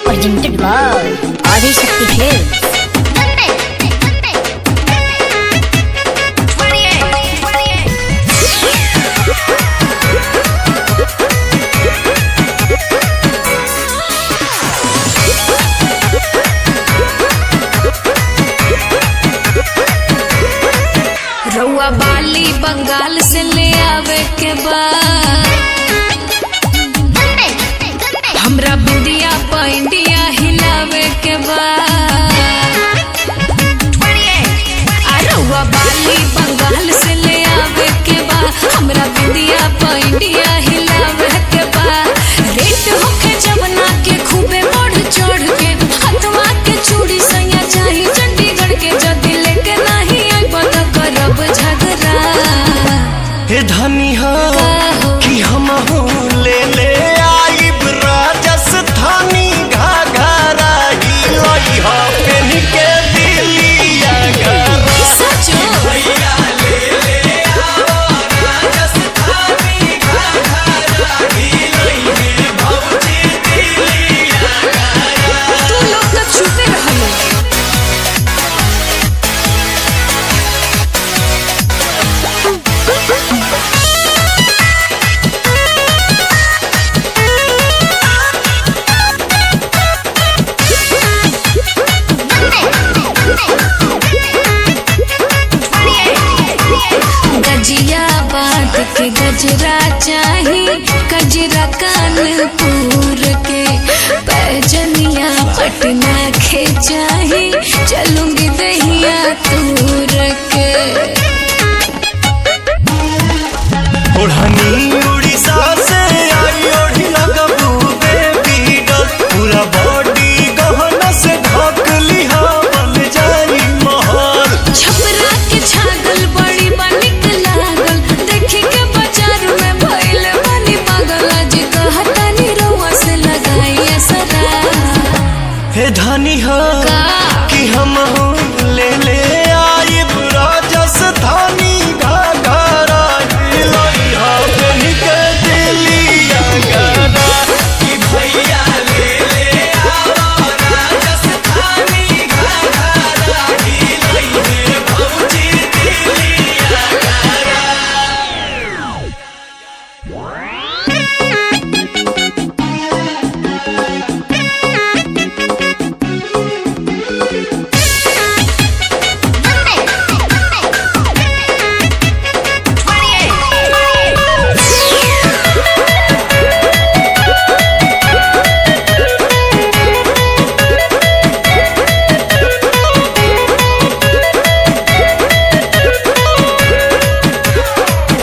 Presented by Adi Shakti Films. रउआ बाली बंगाल से ले आवे के बाद हमरा बिंदिया पैंडिया हिलावे के बाद रउआ बाली बंगाल से ले आवे के बाद हमरा बिंदिया पैंडिया हिलावे के बाद रेट होके जवना के खूबे बढ़ चढ़ के हथवा के चूड़ी सैया चाही चंडीगढ़ के जदी लेके नहीं आई बता करब झगड़ा हे धनी हो कि हम ले ले आइब राजस्थानी घाघरा हिलई हो पेन के दिलिया घरा सचो भैया ले ले आओ राजस्थानी घाघरा हिलई हे भौजी दिलिया घरा तू लोग तो छुपे रहलो गजिया बात के गजरा चाही गजरा कानपुर के पैजनिया पटना के चाही चलूंगी दहिया तूर के ओढ़नी उड़ीसा से आई ओढ़ी लगबू बेबी डॉल पूरा बॉडी गहना से ढक लिहा बन जाई महल छपरा के छागल बड़ी बनिक लागल देखी के बाजार में भइल बनी पागल आज कहतानी रउआ से लगाई असरा हे धनी हो का कि हम ले ले आइब राजस्थानी घाघरा हिलई हो पेन के दिलिया घरा कि भैया ले ले आओ राजस्थानी घाघरा हिलई हे भौजी दिलिया घरा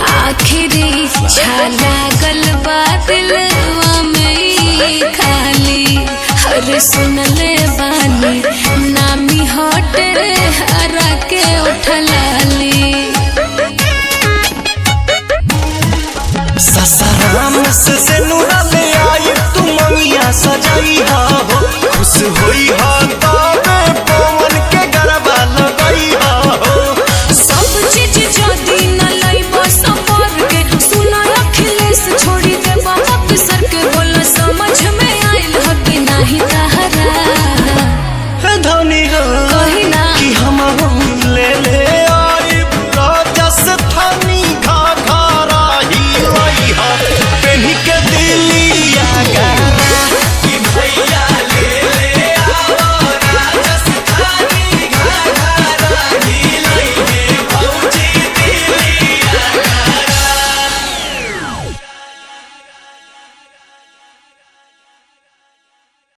आखिरी छाला गलबा दिलवा में ई खाली हर सुनले बानी नामी होटे हरा के उठला